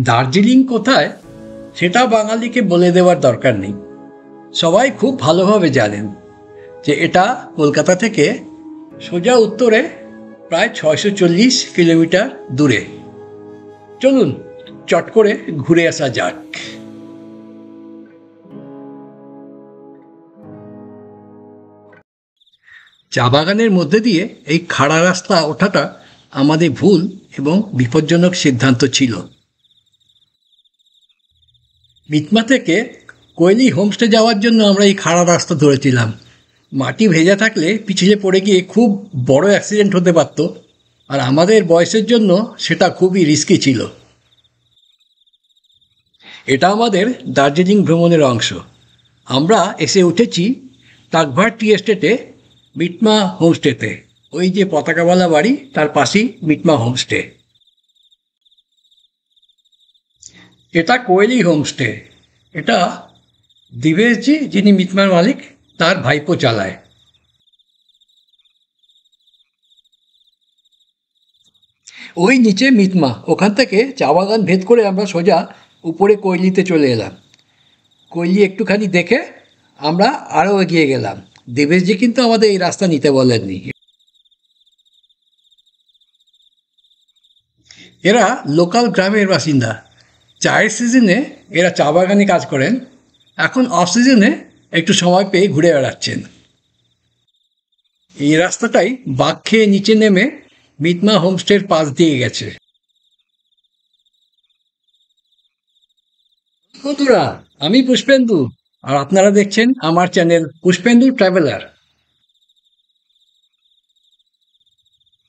দার্জিলিং কোথায় সেটা বাঙালিকে বলে দেওয়ার দরকার নেই। সবাই খুব ভালোভাবে জানেন যে এটা কলকাতা থেকে সোজা উত্তরে প্রায় 640 কিলোমিটার দূরে। চলুন চট করে ঘুরে আসা যাক। চা বাগানের মধ্যে দিয়ে এই খাড়া রাস্তা ওঠাটা আমাদের ভুল এবং বিপজ্জনক সিদ্ধান্ত ছিল। মিতমা থেকে কোয়েলি হোমস্টে যাওয়ার জন্য আমরা এই খাড়া রাস্তা ধরেছিলাম। মাটি ভেজা থাকলে পিছলে পড়ে গিয়ে খুব বড় অ্যাক্সিডেন্ট হতে পারত, আর আমাদের বয়সের জন্য সেটা খুবই রিস্কি ছিল। এটা আমাদের দার্জিলিং ভ্রমণের অংশ। আমরা এসে উঠেছি টাকভার টি এস্টেটে, মিটমা হোমস্টেতে। ওই যে পতাকাওয়ালা বাড়ি, তার পাশেই মিটমা হোমস্টে। এটা কোয়েলি হোমস্টে। এটা দিবেশজি, যিনি মিটমার মালিক, তার ভাইপো চালায়। ওই নিচে মিতমা, ওখান থেকে চা বাগান ভেদ করে আমরা সোজা উপরে কৈলিতে চলে এলাম। কৈলি একটুখানি দেখে আমরা আরও এগিয়ে গেলাম। দেবেশজি কিন্তু আমাদের এই রাস্তা নিতে বলেননি। এরা লোকাল গ্রামের বাসিন্দা। চায়ের সিজনে এরা চা বাগানে কাজ করেন, এখন অফ সিজনে একটু সময় পেয়ে ঘুরে বেড়াচ্ছেন। এই রাস্তাটাই বাঁক খেয়ে নিচে নেমে মিতমা হোমস্টের পাশ দিয়ে গেছে। বন্ধুরা, আমি পুষ্পেন্দু, আর আপনারা দেখছেন আমার চ্যানেল পুষ্পেন্দু ট্রাভেলার।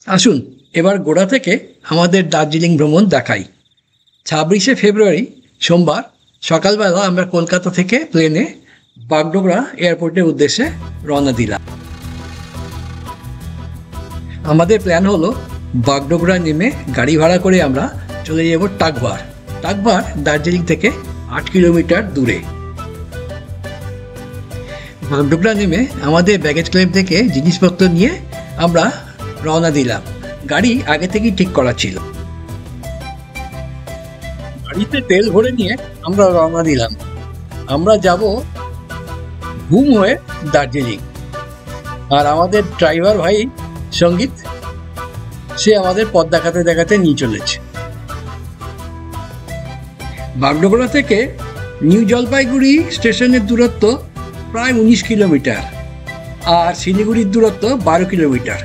আসুন এবার গোড়া থেকে আমাদের দার্জিলিং ভ্রমণ দেখাই। 26শে ফেব্রুয়ারি সোমবার সকালবেলা আমরা কলকাতা থেকে প্লেনে বাগডোগরা এয়ারপোর্টের উদ্দেশ্যে রওনা দিলাম। আমাদের প্ল্যান হলো বাগডোগরা নেমে গাড়ি ভাড়া করে আমরা চলে যাব টাকভার। টাকভার দার্জিলিং থেকে 8 কিলোমিটার দূরে। বাগডোগরা নেমে আমাদের ব্যাগেজ ক্লেম থেকে জিনিসপত্র নিয়ে আমরা রওনা দিলাম। গাড়ি আগে থেকেই ঠিক করা ছিল। গাড়িতে তেল ভরে নিয়ে আমরা রওনা দিলাম। আমরা যাব ঘুম হয়ে দার্জিলিং। আর আমাদের ড্রাইভার ভাই সঙ্গীত, সে আমাদের পথ দেখাতে দেখাতে নিয়ে চলেছে। বাগডোগরা থেকে নিউ জলপাইগুড়ি স্টেশনের দূরত্ব প্রায় 19 কিলোমিটার, আর শিলিগুড়ির দূরত্ব 12 কিলোমিটার।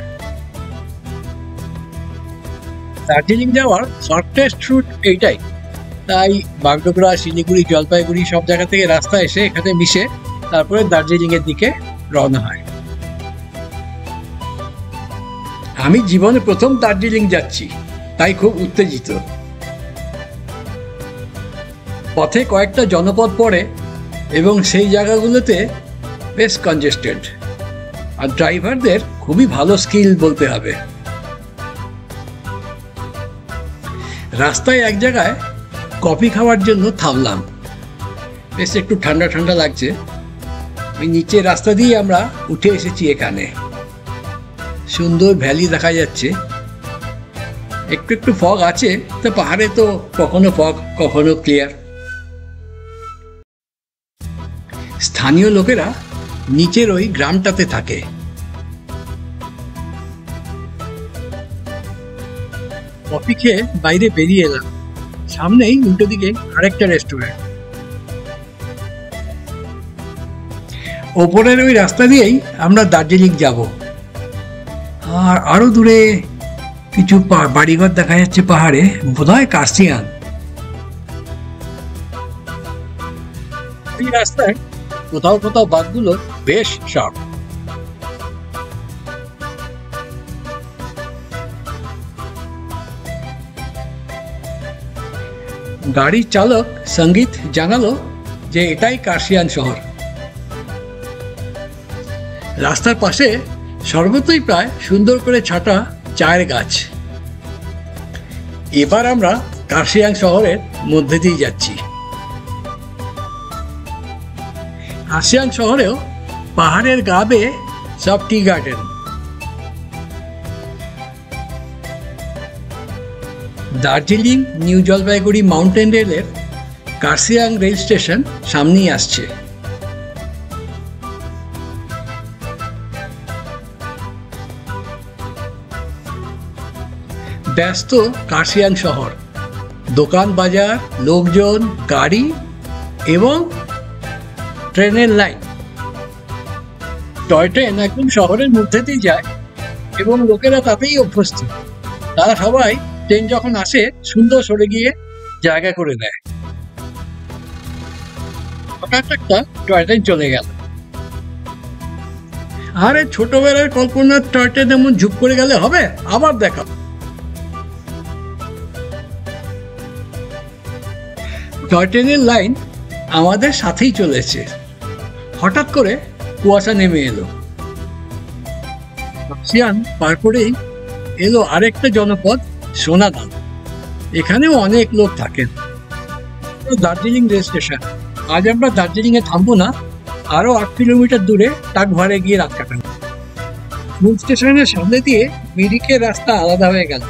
দার্জিলিং যাওয়ার শর্টেস্ট রুট এইটাই, তাই বাগডোগরা, শিলিগুড়ি, জলপাইগুড়ি সব জায়গা থেকে রাস্তা এসে এখানে মিশে তারপরে দার্জিলিংয়ের দিকে রওনা হয়। আমি জীবনে প্রথম দার্জিলিং যাচ্ছি, তাই খুব উত্তেজিত। পথে কয়েকটা জনপদ পড়ে এবং সেই জায়গাগুলোতে বেশ কনজেস্টেড, আর ড্রাইভারদের খুবই ভালো স্কিল বলতে হবে। রাস্তায় এক জায়গায় কফি খাওয়ার জন্য থামলাম। বেশ একটু ঠান্ডা ঠান্ডা লাগছে। ওই নিচের রাস্তা দিয়ে আমরা উঠে এসেছি এখানে। সুন্দর ভ্যালি দেখা যাচ্ছে। একটু একটু ফগ আছে, তো পাহাড়ে তো কখনো ফগ কখনো ক্লিয়ার। স্থানীয় লোকেরা নিচের ওই গ্রামটাতে থাকে। কফি খেয়ে বাইরে বেরিয়ে এলাম। সামনেই উল্টো দিকে আরেকটা রেস্টুরেন্ট। ওপরের ওই রাস্তা দিয়েই আমরা দার্জিলিং যাব। আর আরো দূরে কিছু বাড়িঘর দেখা যাচ্ছে পাহাড়ে, বোধহয় কার্সিয়াং। এই রাস্তায় কোথাও কোথাও বাঁকগুলো বেশ শার্প। গাড়ির চালক সঙ্গীত জানালো যে এটাই কার্সিয়াং শহর। রাস্তার পাশে সর্বত্রই প্রায় সুন্দর করে ছাটা চায়ের গাছ। এবার আমরা কার্সিয়াং শহরের মধ্যে দিয়ে যাচ্ছি। কার্সিয়াং শহরেও পাহাড়ের গা বেয়ে সব tea garden. Darjeeling new Jalpaiguri mountain রেলের কার্শিয়াং রেল স্টেশন সামনেই আসছে। ব্যস্ত কার্শিয়াং শহর, দোকান বাজার, লোকজন, গাড়ি এবং ট্রেনের লাইন। টয় ট্রেন একদম শহরের মধ্যে দিয়ে যায় এবং লোকেরা তাতেই অভ্যস্ত। তারা সবাই ট্রেন যখন আসে সুন্দর সরে গিয়ে জায়গা করে দেয়। হঠাৎ একটা টয় ট্রেন চলে গেল। আরে ছোটবেলার কল্পনার টয় ট্রেন এমন ঝুপ করে গেলে হবে? আবার দেখা। টয় ট্রেনের লাইন আমাদের সাথেই চলেছে। হঠাৎ করে কুয়াশা নেমে এলো। কার্শিয়াং পার করেই এলো আরেকটা জনপদ, সোনাদান। এখানেও অনেক লোক থাকেন। Darjeeling rail station. আজ আমরা দার্জিলিংয়ে থামবো না, আরো 8 কিলোমিটার দূরে টাকভারে গিয়ে রাত কাটাবো। মূল স্টেশনের সামনে দিয়ে মিরিকের রাস্তা আলাদা হয়ে গেল।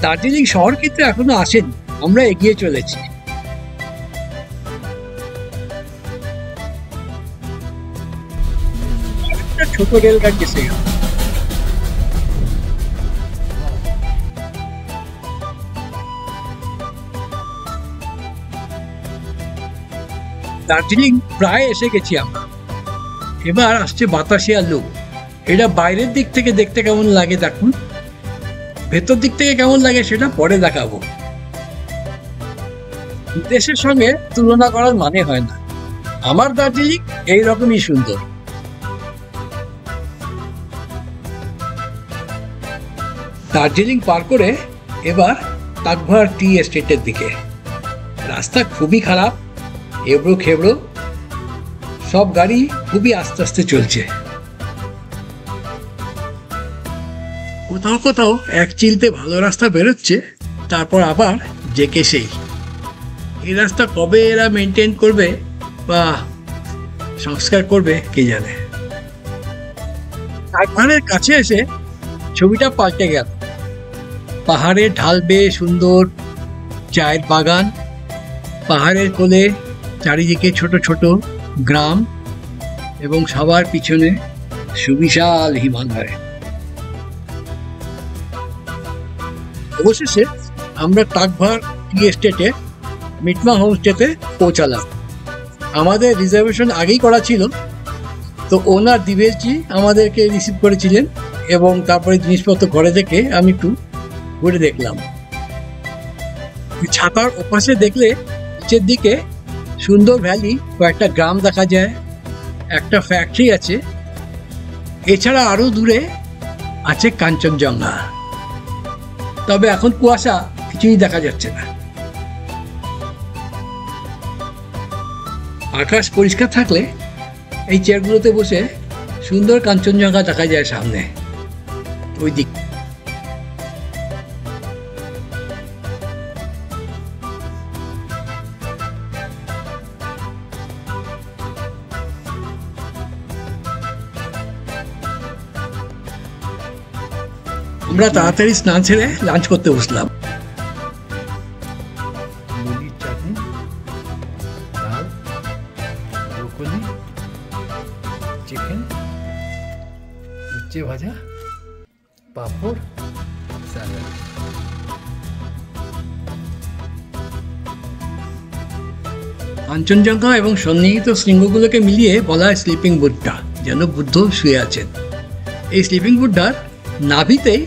দার্জিলিং শহর কিন্তু এখনো আসেনি, আমরা এগিয়ে চলেছি। একটা ছোট রেলগাড়ি এসে গেল। দার্জিলিং প্রায় এসে গেছি আমরা। এবার আসছে বাতাসিয়া লুপ। এটা বাইরের দিক থেকে দেখতে কেমন লাগে দেখুন, ভেতর দিক থেকে কেমন লাগে সেটা পরে দেখাবো। দেশের সঙ্গে তুলনা করার মানে হয় না। আমার দার্জিলিং এইরকমই সুন্দর। দার্জিলিং পার করে এবার টাকভার টি এস্টেটের দিকে। রাস্তা খুবই খারাপ, এবড়ো খেবড়ো, সব গাড়ি খুবই আস্তে আস্তে চলছে। কোথাও কোথাও এক চিলতে ভালো রাস্তা বেরোচ্ছে, তারপর আবার যেকে সেই। এই রাস্তা কবে এরা মেনটেন করবে বা সংস্কার করবে কে জানে। টাকভারের কাছে এসে ছবিটা পাল্টে গেল। পাহাড়ের ঢাল বেয়ে সুন্দর চায়ের বাগান, পাহাড়ের কোলে চারিদিকে ছোট ছোট গ্রাম এবং সবার পিছনে সুবিশাল হিমালয়। অবশেষে আমরা টাকভার টি এস্টেটে মিটমা হোমস্টেতে পৌঁছালাম। আমাদের রিজার্ভেশন আগেই করা ছিল, তো ওনার দিবেশজি আমাদেরকে রিসিভ করেছিলেন এবং তারপরে জিনিসপত্র ঘরে থেকে আমি একটু ঘুরে দেখলাম। ছাতার ওপাশে দেখলে নিচের দিকে সুন্দর ভ্যালি, কয়েকটা গ্রাম দেখা যায়, একটা ফ্যাক্টরি আছে। এছাড়া আরো দূরে আছে কাঞ্চনজঙ্ঘা। তবে এখন কুয়াশা, কিছুই দেখা যাচ্ছে না। আকাশ পরিষ্কার থাকলে এই চেয়ারগুলোতে বসে সুন্দর কাঞ্চনজঙ্ঘা দেখা যায় সামনে ওই দিক। আমরা তাড়াতাড়ি স্নান ছেড়ে লাঞ্চ করতে বসলাম। মুড়ির চাটনি, ডাল, ব্রোকলি, চিকেন, উচ্ছে ভাজা, পাঁপড়, স্যালাড। কাঞ্চনজঙ্ঘা এবং সন্নিহিত শৃঙ্গগুলোকে মিলিয়ে বলা হয় স্লিপিং বুদ্ধা, যেন বুদ্ধ শুয়ে আছেন। এই স্লিপিং বুদ্ধার নাভিতেই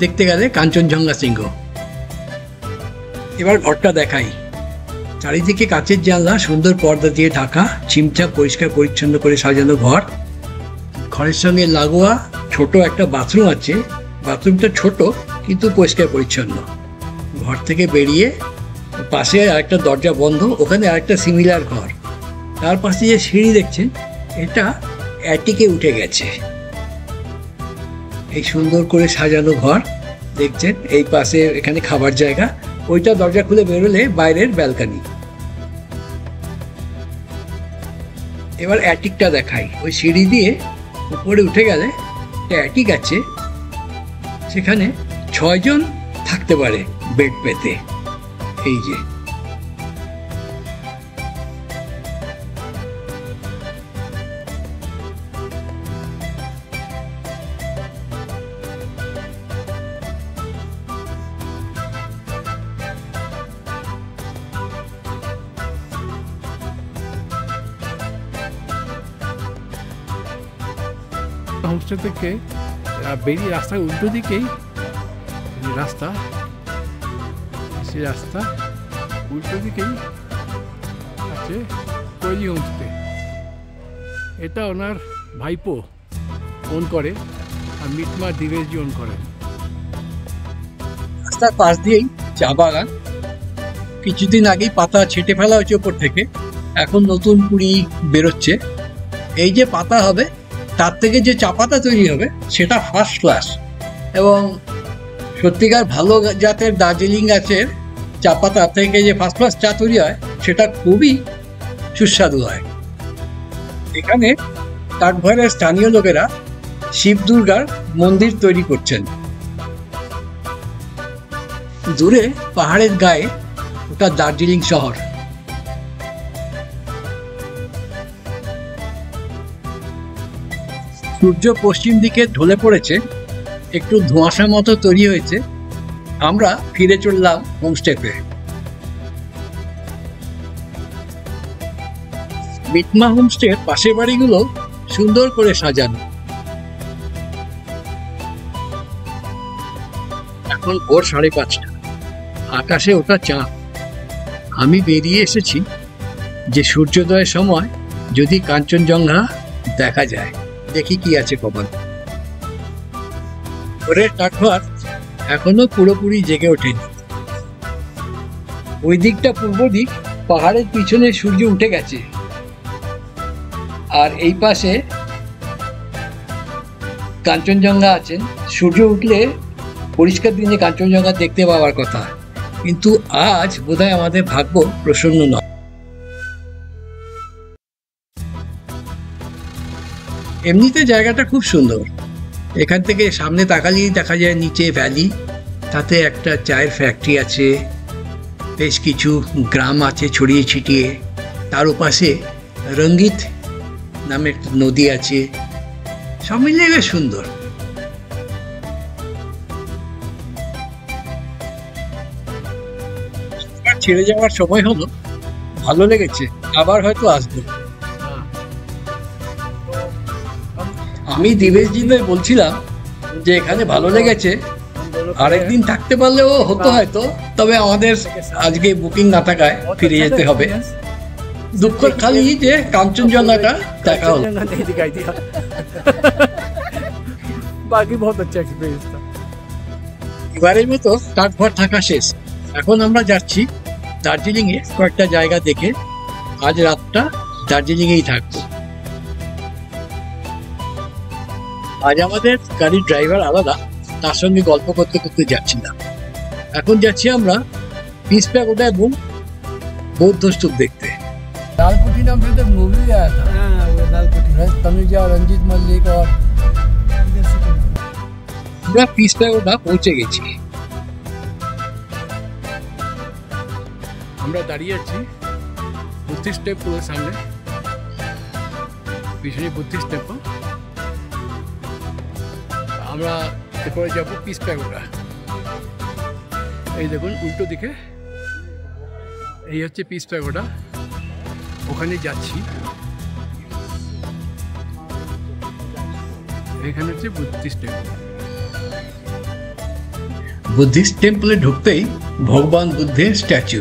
দেখতে গেলে কাঞ্চনজঙ্ঘা শৃঙ্গ। এবার ঘরটা দেখাই। চারিদিকে কাচের জানলা, সুন্দর পর্দা দিয়ে ঢাকা, ছিমছাম পরিষ্কার পরিচ্ছন্ন করে সাজানো ঘর। ঘরের সঙ্গে লাগোয়া ছোট একটা বাথরুম আছে। বাথরুমটা ছোট কিন্তু পরিষ্কার পরিচ্ছন্ন। ঘর থেকে বেরিয়ে পাশে আরেকটা দরজা বন্ধ, ওখানে আরেকটা সিমিলার ঘর। তার পাশে যে সিঁড়ি দেখছেন, এটা অ্যাটিকে উঠে গেছে। এই সুন্দর করে সাজানো ঘর দেখছেন, এই পাশে এখানে খাবার জায়গা, ওইটা দরজা খুলে বেরোলে বাইরের ব্যালকনি। এবার অ্যাটিকটা দেখাই। ওই সিঁড়ি দিয়ে উপরে উঠে গেলে একটা অ্যাটিক আছে, সেখানে 6 জন থাকতে পারে। বেড পেতে। এই যে হোমস্টে থেকে বেরিয়ে রাস্তার উল্টো দিকেই রাস্তা, সেই রাস্তা উল্টো দিকেই আছে কৈলি হোমস্টে। এটা ওনার ভাইপো ওন করে আর মিটমা দিবেশজি ওন করেন। রাস্তার পাশ দিয়েই চা বাগান। কিছুদিন আগেই পাতা ছেটে ফেলা হয়েছে ওপর থেকে, এখন নতুন কুড়ি বেরোচ্ছে। এই যে পাতা হবে তার থেকে যে চা পাতা তৈরি হবে সেটা ফার্স্ট ক্লাস, এবং সত্যিকার ভালো জাতের দার্জিলিং গাছের চা পাতা থেকে যে ফার্স্ট ক্লাস চা তৈরি হয় সেটা খুবই সুস্বাদু হয়। এখানে কাঠভয়ের স্থানীয় লোকেরা শিব দুর্গার মন্দির তৈরি করছেন। দূরে পাহাড়ের গায়ে ওটা দার্জিলিং শহর। সূর্য পশ্চিম দিকে ঢলে পড়েছে, একটু ধোঁয়াশা মতো তৈরি হয়েছে। আমরা ফিরে চললাম হোমস্টেতে। মিটমা হোমস্টের পাশের বাড়িগুলো সুন্দর করে সাজানো। এখন ভোর 5:30, আকাশে ওটা চাঁদ। আমি বেরিয়ে এসেছি যে সূর্যোদয়ের সময় যদি কাঞ্চনজঙ্ঘা দেখা যায়। দেখি কি আছে কপাল। ভোরের কাঠঘর এখনো পুরোপুরি জেগে ওঠেনি। ওই দিকটা পূর্ব দিক, পাহাড়ের পিছনে সূর্য উঠে গেছে, আর এই পাশে কাঞ্চনজঙ্ঘা আছেন। সূর্য উঠলে পরিষ্কার দিনে কাঞ্চনজঙ্ঘা দেখতে পাওয়ার কথা, কিন্তু আজ বোধহয় আমাদের ভাগ্য প্রসন্ন নয়। এমনিতে জায়গাটা খুব সুন্দর। এখান থেকে সামনে তাকালেই দেখা যায় নিচে ভ্যালি, তাতে একটা চায়ের ফ্যাক্টরি আছে, বেশ কিছু গ্রাম আছে ছড়িয়ে ছিটিয়ে। তার ওপাশে রঙ্গিত নামে একটা নদী আছে। সব মিলিয়ে বেশ সুন্দর। ছেড়ে যাওয়ার সময় হলো, ভালো লেগেছে, আবার হয়তো আসবো। আমি দিবেশজিদের বলছিলাম যে এখানে ভালো লেগেছে, আরেকদিন থাকতে পারলেও হতো হয়তো, তবে আমাদের আজকে বুকিং না থাকায় ফিরে যেতে হবে। দুঃখের খালি যে কাঞ্চনজঙ্ঘাটা দেখা হলো। বাকি বহুত আচ্ছা এক্সপেরিয়েন্স था। এবারের মতো কাঠঘর থাকা শেষ। এখন আমরা যাচ্ছি দার্জিলিং এ কয়েকটা জায়গা দেখে। আজ রাতটা দার্জিলিং এই থাকবো। আজ আমাদের গাড়ির ড্রাইভার আলাদা, তার সঙ্গে গল্প করতে করতে যাচ্ছি না। এখন যাচ্ছি আমরা পিস প্যাগোডা এবং বৌদ্ধ স্তূপ দেখতে। लालकुटी नाम से तो मूवी आया था। हाँ, वो लालकुटी तनुजा, रंजीत मल्लिक और আমরা পিস প্যাগোডা পৌঁছে গেছি। আমরা দাঁড়িয়ে আছি বুদ্ধিস্ট টেম্পলের সামনে, পিছনে বুদ্ধিস্ট টেম্পল। আমরা এরপরে যাবো পিস প্যাগোডা। এই দেখুন উল্টো দিকে, এই হচ্ছে পিস প্যাগোডা, ওখানে যাচ্ছি। এখানে হচ্ছে বুদ্ধিস্ট টেম্পল। বুদ্ধিস্ট টেম্পলে ঢুকতেই ভগবান বুদ্ধের স্ট্যাচু।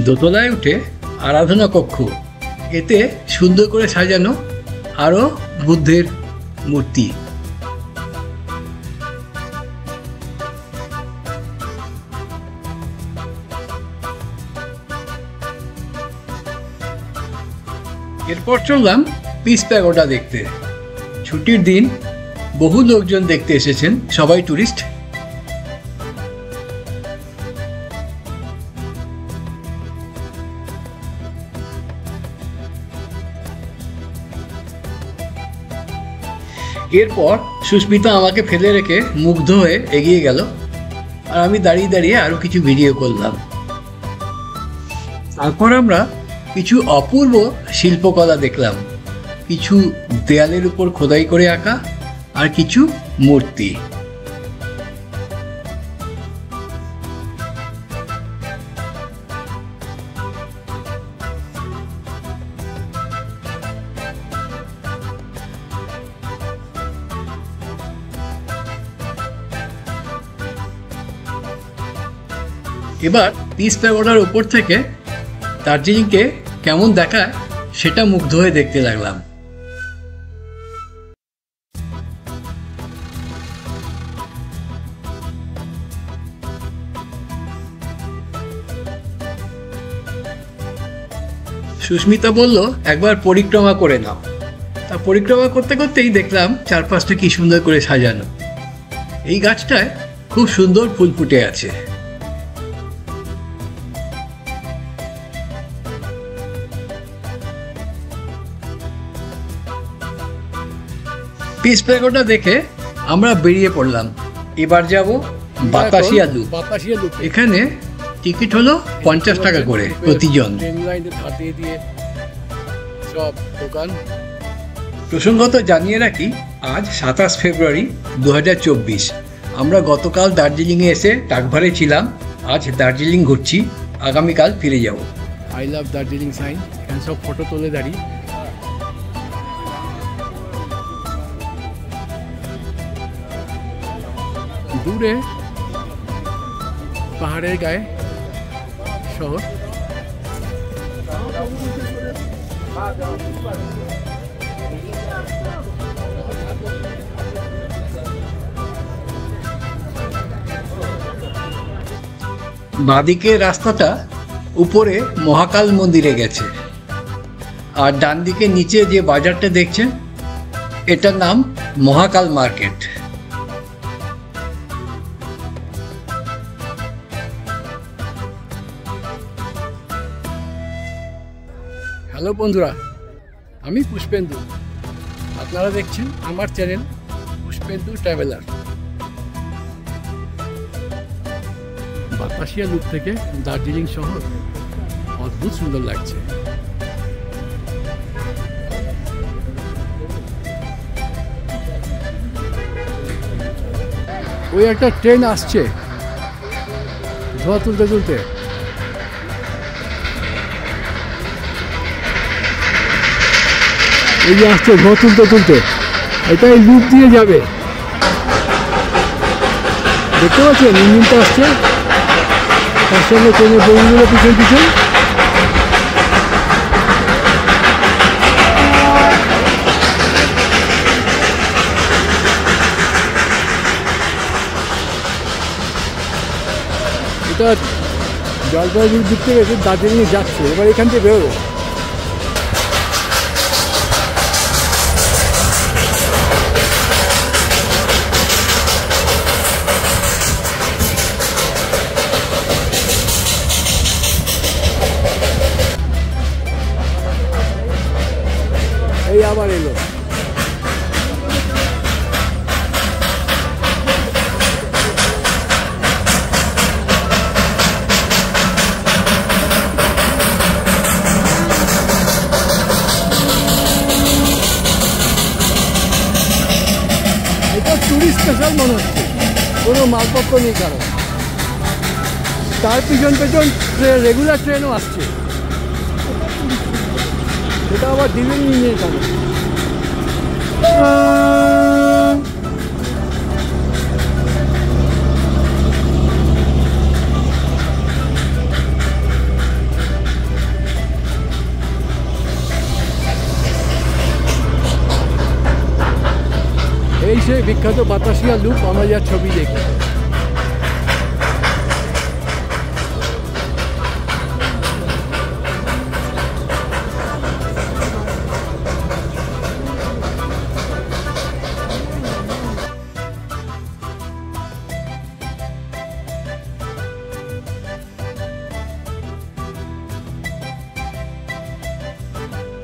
দোতলায় উঠে আরাধনা কক্ষ, এতে সুন্দর করে সাজানো আরো বুদ্ধের মূর্তি। এরপর চললাম পিস প্যাগোডা দেখতে। ছুটির দিন, বহু লোকজন দেখতে এসেছেন, সবাই টুরিস্ট। এরপর সুস্মিতা আমাকে ফেলে রেখে মুগ্ধ হয়ে এগিয়ে গেল, আর আমি দাঁড়িয়ে দাঁড়িয়ে আরো কিছু ভিডিও করলাম। তারপর আমরা কিছু অপূর্ব শিল্পকলা দেখলাম, কিছু দেয়ালের উপর খোদাই করে আঁকা আর কিছু মূর্তি। এবার পিস প্যাগোডার উপর থেকে দার্জিলিংকে কেমন দেখায় সেটা মুগ্ধ হয়ে দেখতে লাগলাম। সুস্মিতা বলল একবার পরিক্রমা করে নাও। তা পরিক্রমা করতে করতেই দেখলাম চারপাশটা কি সুন্দর করে সাজানো। এই গাছটায় খুব সুন্দর ফুল ফুটে আছে। পিস প্যাগোডা দেখে আমরা বেরিয়ে পড়লাম। এবার যাব বাতাসিয়া লুপ। এখানে টিকিট হলো 50 টাকা করে প্রতিজন। প্রসঙ্গত জানিয়ে রাখি, আজ 27 ফেব্রুয়ারি 2024। আমরা গতকাল দার্জিলিংয়ে এসে টাকভারে ছিলাম, আজ দার্জিলিং ঘুরছি, আগামীকাল ফিরে যাব। আই লাভ দার্জিলিং সাইন, এখানে সব ফটো তুলে দাঁড়িয়ে। দূরে পাহাড়ের গায়ে শহর। বাঁদিকে রাস্তাটা উপরে মহাকাল মন্দিরে গেছে, আর ডান দিকে নিচে যে বাজারটা দেখছেন এটার নাম মহাকাল মার্কেট। হ্যালো বন্ধুরা, আমি পুষ্পেন্দু, আপনারা দেখছেন আমার channel Pushpendu traveller. Batasia loop থেকে দার্জিলিং শহর অদ্ভুত সুন্দর লাগছে। ওই একটা ট্রেন আসছে ধোঁয়া তুলতে তুলতে। এই যে আসছে ধোঁয়া তুলতে তুলতে, এটাই লুপ দিয়ে যাবে। দেখতে পাচ্ছেন ইঞ্জিনটা আসছে, তার সঙ্গে ট্রেনের বইগুলো পিছন পিছন। এটা জলপাইগুড়ির দিক থেকে এসে দার্জিলিংয়ে যাচ্ছে, এবার এখান থেকে বেরোবে। এই আবার এলো। এটা টুরিস্ট স্পেশাল মনে হচ্ছে, কোনো মালপত্র নেই কারণ। তার পিছন পেছন রেগুলার ট্রেনও আসছে, এটা আবার দিল্লি নিয়ে যাবে। এই সেই বিখ্যাত বাতাসিয়া লুপ, আমরা যা ছবি দেখি।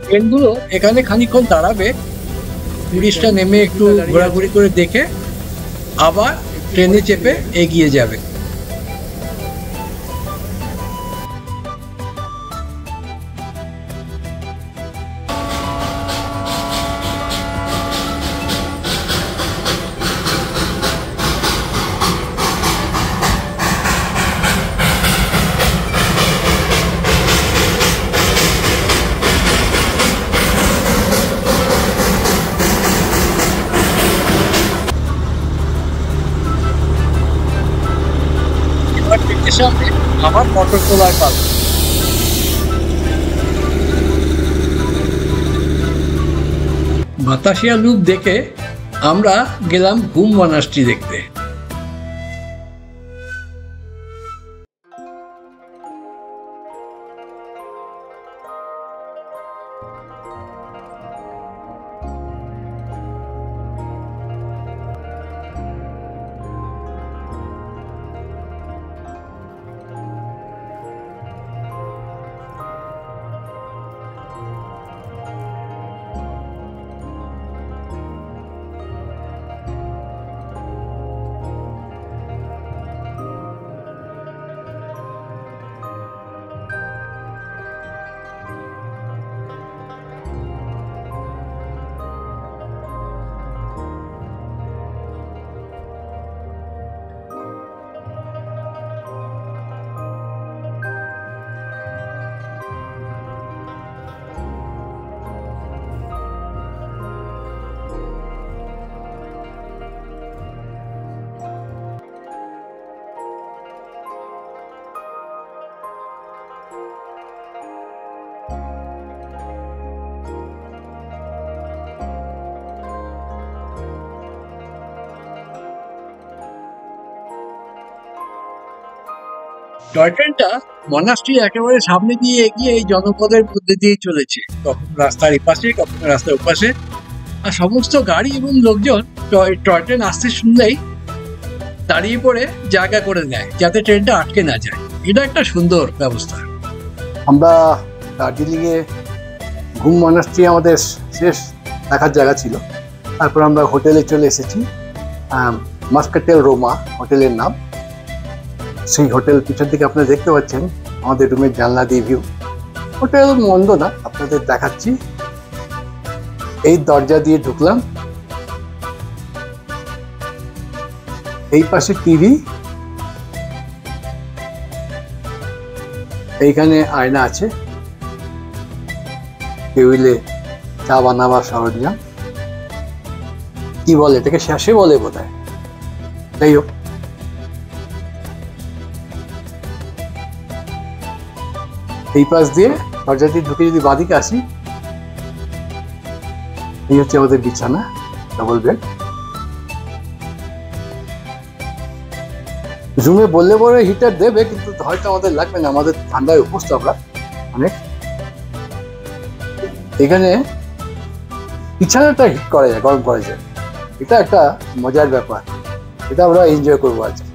ট্রেনগুলো এখানে খানিকক্ষণ দাঁড়াবে, টুরিস্টরা নেমে একটু ঘোরাঘুরি করে দেখে আবার ট্রেনে চেপে এগিয়ে যাবে। সামনে আমার মোটর তোলার পালা। বাতাসিয়া লুপ দেখে আমরা গেলাম ঘুম মনাস্ট্রি দেখতে। টয় ট্রেনটা মনাস্ট্রির একেবারে সামনে দিয়ে এগিয়ে এই জনপদের মধ্যে দিয়ে চলেছে, কখন রাস্তার এপাশে কখন রাস্তার ওপাশে। আর সমস্ত গাড়ি এবং লোকজন টয় ট্রেন আসতে শুনলেই দাঁড়িয়ে পড়ে জায়গা করে নেয় যাতে ট্রেনটা আটকে না যায়। এটা একটা সুন্দর ব্যবস্থা। আমরা দার্জিলিংয়ে ঘুম মনাস্ট্রি আমাদের শেষ দেখার জায়গা ছিল। তারপর আমরা হোটেলে চলে এসেছি, মাস্কাটেল রোমা হোটেলের নাম। সেই হোটেল পিছন থেকে আপনারা দেখতে পাচ্ছেন আমাদের রুমের জানলা দিয়ে ভিউ। হোটেল মন্দ না, আপনাদের দেখাচ্ছি। এই দরজা দিয়ে ঢুকলাম, এই পাশে টিভি, এইখানে আয়না আছে, টেবিলে চা বানাবার সরঞ্জাম, কি বলে এটাকে, শ্যাশে বলে বোধ হয়। যাই হোক, এই পাশ দিয়ে দরজাটি ঢুকে যদি বাঁদিকে আসি, এই হচ্ছে আমাদের বিছানা, ডবল বেড। রুমে বললে পরে হিটার দেবে, কিন্তু হয়তো আমাদের লাগবে না, আমাদের ঠান্ডায় অভ্যস্ত আমরা অনেক। এখানে বিছানাটা হিট করা যায়, গরম করা যায়, এটা একটা মজার ব্যাপার, এটা আমরা এনজয় করবো আজকে।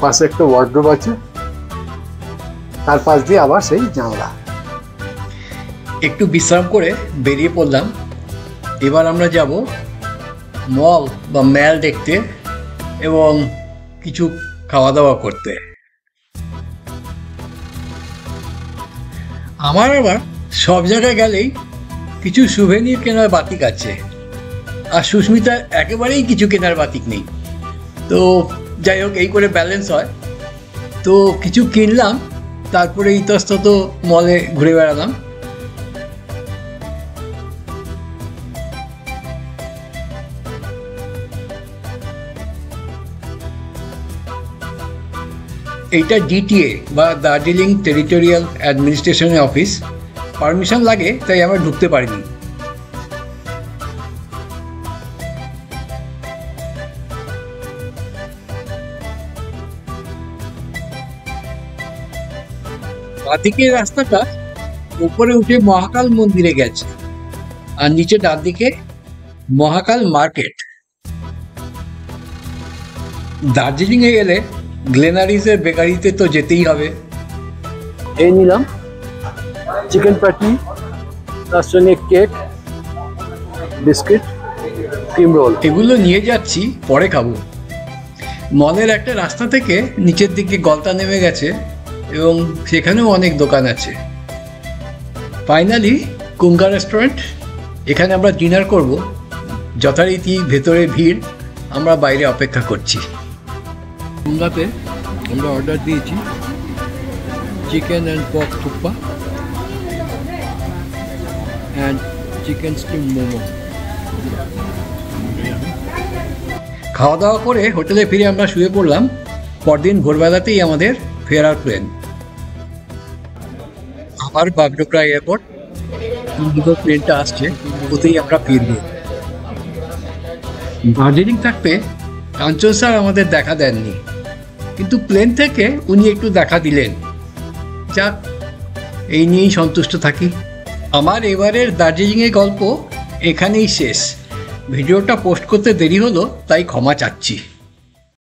পাশে একটা ওয়ার্ডরোব আছে, তার পাশ দিয়ে আবার সেই জানলা। একটু বিশ্রাম করে বেরিয়ে পড়লাম। এবার আমরা যাব মল বা ম্যাল দেখতে এবং কিছু খাওয়া দাওয়া করতে। আমার আবার সব জায়গায় গেলেই কিছু সুভেনির কেনার বাতিক আছে, আর সুস্মিতার একেবারেই কিছু কেনার বাতিক নেই। তো যাই হোক, এই করে ব্যালেন্স হয়। তো কিছু কিনলাম, তারপরে ইতস্তত মলে ঘুরে বেড়ালাম। এইটা ডিটিএ বা দার্জিলিং টেরিটোরিয়াল অ্যাডমিনিস্ট্রেশনের অফিস। পারমিশন লাগে, তাই আমরা ঢুকতে পারিনি। বাঁদিকের রাস্তাটা উপরে উঠে মহাকাল মন্দিরে গেছে, আর নিচে ডান দিকে মহাকাল মার্কেট। দার্জিলিংয়ে গেলে গ্লেনারিসের বেকারিতে তো যেতেই হবে। এই নিলাম চিকেন প্যাটি, তার সঙ্গে কেক, বিস্কিট, ক্রিম রোল। এগুলো নিয়ে যাচ্ছি, পরে খাবো। মলের একটা রাস্তা থেকে নিচের দিকে গলতা নেমে গেছে এবং সেখানেও অনেক দোকান আছে। ফাইনালি কুঙ্গা রেস্টুরেন্ট, এখানে আমরা ডিনার করব। যথারীতি ভেতরে ভিড়, আমরা বাইরে অপেক্ষা করছি। কুঙ্গাতে আমরা অর্ডার দিয়েছি চিকেন অ্যান্ড পক thukpa and chicken steam momo. খাওয়া দাওয়া করে হোটেলে ফিরে আমরা শুয়ে পড়লাম। পরদিন ভোরবেলাতেই আমাদের ফেরার প্লেন। আবার বাগডোগরা এয়ারপোর্ট, ইন্ডিগো প্লেনটা আসছে, ওতেই আমরা ফিরব। দার্জিলিং থাকতে কাঞ্চন স্যার আমাদের দেখা দেননি, কিন্তু প্লেন থেকে উনি একটু দেখা দিলেন। যাক, এই নিয়েই সন্তুষ্ট থাকি। আমার এবারের দার্জিলিংয়ের গল্প এখানেই শেষ। ভিডিওটা পোস্ট করতে দেরি হলো, তাই ক্ষমা চাচ্ছি।